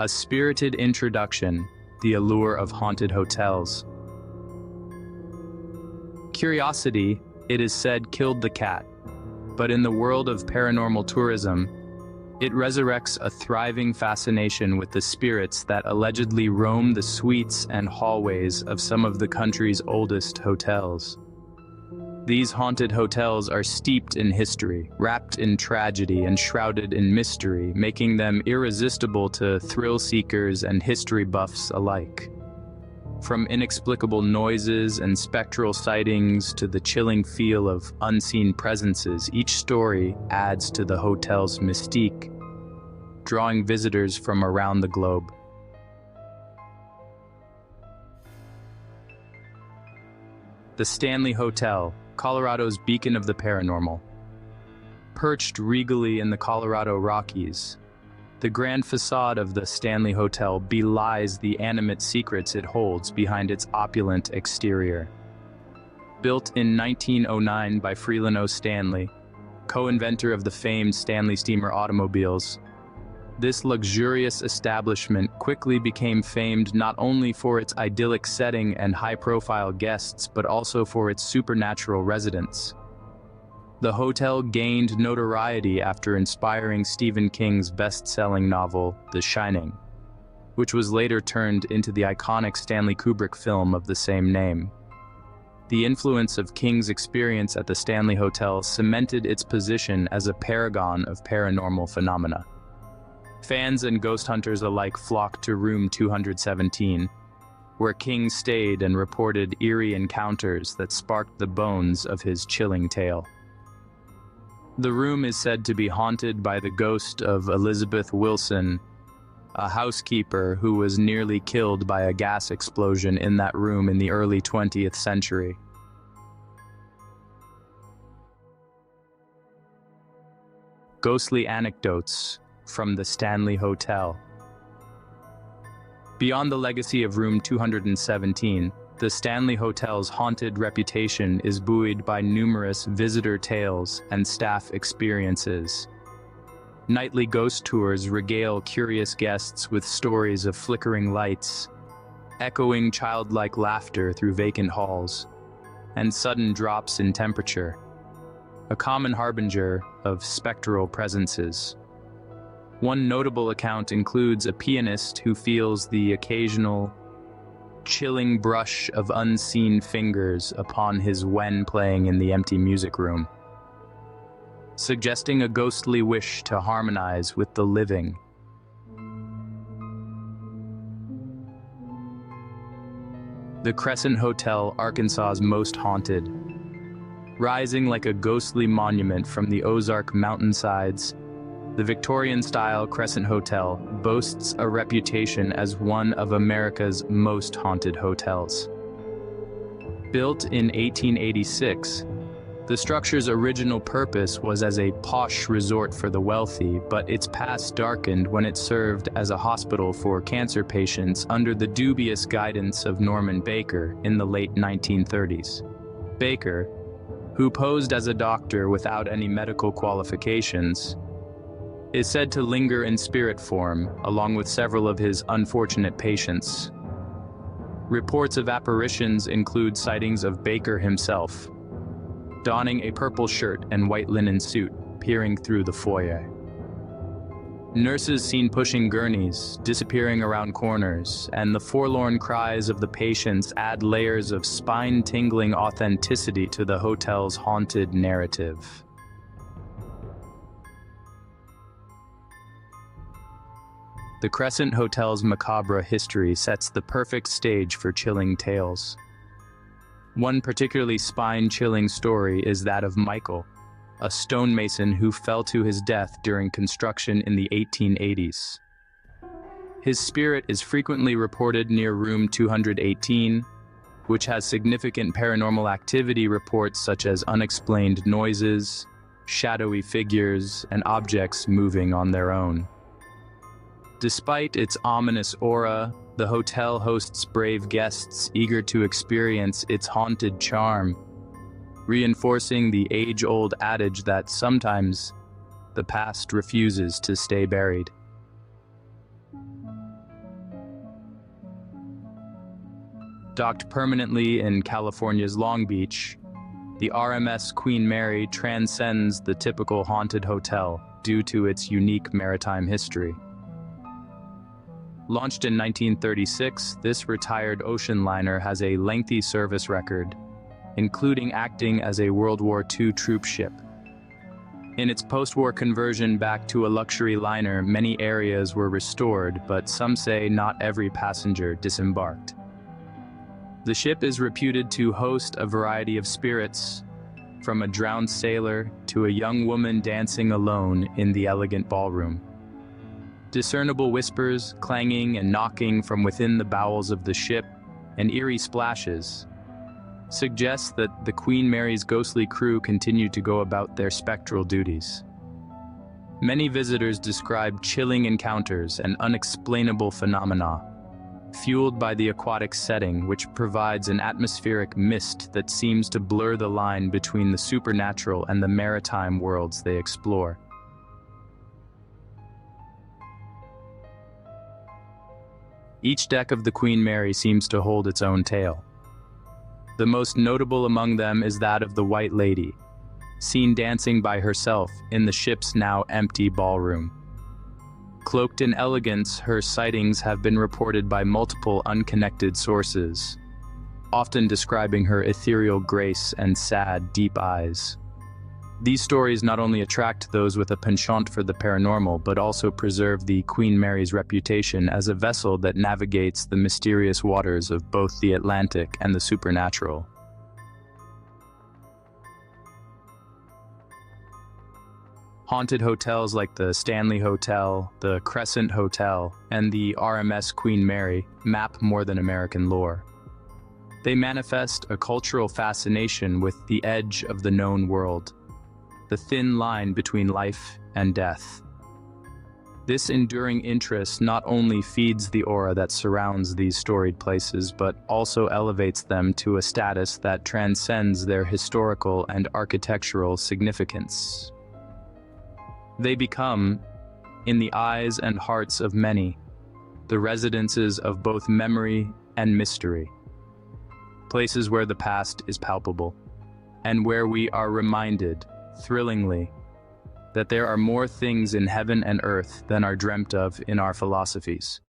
A spirited introduction, the allure of haunted hotels. Curiosity, it is said, killed the cat, but in the world of paranormal tourism, it resurrects a thriving fascination with the spirits that allegedly roam the suites and hallways of some of the country's oldest hotels. These haunted hotels are steeped in history, wrapped in tragedy, and shrouded in mystery, making them irresistible to thrill seekers and history buffs alike. From inexplicable noises and spectral sightings to the chilling feel of unseen presences, each story adds to the hotel's mystique, drawing visitors from around the globe. The Stanley Hotel, Colorado's beacon of the paranormal. Perched regally in the Colorado Rockies, the grand facade of the Stanley Hotel belies the animate secrets it holds behind its opulent exterior. Built in 1909 by Freeland O. Stanley, co-inventor of the famed Stanley Steamer automobiles, this luxurious establishment quickly became famed not only for its idyllic setting and high-profile guests, but also for its supernatural residents. The hotel gained notoriety after inspiring Stephen King's best-selling novel, The Shining, which was later turned into the iconic Stanley Kubrick film of the same name. The influence of King's experience at the Stanley Hotel cemented its position as a paragon of paranormal phenomena. Fans and ghost hunters alike flocked to room 217, where King stayed and reported eerie encounters that sparked the bones of his chilling tale. The room is said to be haunted by the ghost of Elizabeth Wilson, a housekeeper who was nearly killed by a gas explosion in that room in the early 20th century. Ghostly anecdotes from the Stanley Hotel. Beyond the legacy of room 217, the Stanley Hotel's haunted reputation is buoyed by numerous visitor tales and staff experiences. Nightly ghost tours regale curious guests with stories of flickering lights, echoing childlike laughter through vacant halls, and sudden drops in temperature, a common harbinger of spectral presences. One notable account includes a pianist who feels the occasional chilling brush of unseen fingers upon his wen playing in the empty music room, suggesting a ghostly wish to harmonize with the living. The Crescent Hotel, Arkansas's most haunted. Rising like a ghostly monument from the Ozark mountainsides, the Victorian-style Crescent Hotel boasts a reputation as one of America's most haunted hotels. Built in 1886, the structure's original purpose was as a posh resort for the wealthy, but its past darkened when it served as a hospital for cancer patients under the dubious guidance of Norman Baker in the late 1930s. Baker, who posed as a doctor without any medical qualifications, is said to linger in spirit form, along with several of his unfortunate patients. Reports of apparitions include sightings of Baker himself, donning a purple shirt and white linen suit, peering through the foyer. Nurses seen pushing gurneys, disappearing around corners, and the forlorn cries of the patients add layers of spine-tingling authenticity to the hotel's haunted narrative. The Crescent Hotel's macabre history sets the perfect stage for chilling tales. One particularly spine-chilling story is that of Michael, a stonemason who fell to his death during construction in the 1880s. His spirit is frequently reported near room 218, which has significant paranormal activity reports such as unexplained noises, shadowy figures, and objects moving on their own. Despite its ominous aura, the hotel hosts brave guests eager to experience its haunted charm, reinforcing the age-old adage that sometimes the past refuses to stay buried. Docked permanently in California's Long Beach, the RMS Queen Mary transcends the typical haunted hotel due to its unique maritime history. Launched in 1936, this retired ocean liner has a lengthy service record, including acting as a World War II troop ship. In its post-war conversion back to a luxury liner, many areas were restored, but some say not every passenger disembarked. The ship is reputed to host a variety of spirits, from a drowned sailor to a young woman dancing alone in the elegant ballroom. Discernible whispers, clanging and knocking from within the bowels of the ship, and eerie splashes suggest that the Queen Mary's ghostly crew continue to go about their spectral duties. Many visitors describe chilling encounters and unexplainable phenomena, fueled by the aquatic setting, which provides an atmospheric mist that seems to blur the line between the supernatural and the maritime worlds they explore. Each deck of the Queen Mary seems to hold its own tale. The most notable among them is that of the White Lady, seen dancing by herself in the ship's now empty ballroom. Cloaked in elegance, her sightings have been reported by multiple unconnected sources, often describing her ethereal grace and sad, deep eyes. These stories not only attract those with a penchant for the paranormal, but also preserve the Queen Mary's reputation as a vessel that navigates the mysterious waters of both the Atlantic and the supernatural. Haunted hotels like the Stanley Hotel, the Crescent Hotel, and the RMS Queen Mary map more than American lore. They manifest a cultural fascination with the edge of the known world, the thin line between life and death. This enduring interest not only feeds the aura that surrounds these storied places, but also elevates them to a status that transcends their historical and architectural significance. They become, in the eyes and hearts of many, the residences of both memory and mystery, places where the past is palpable, and where we are reminded, thrillingly, that there are more things in heaven and earth than are dreamt of in our philosophies.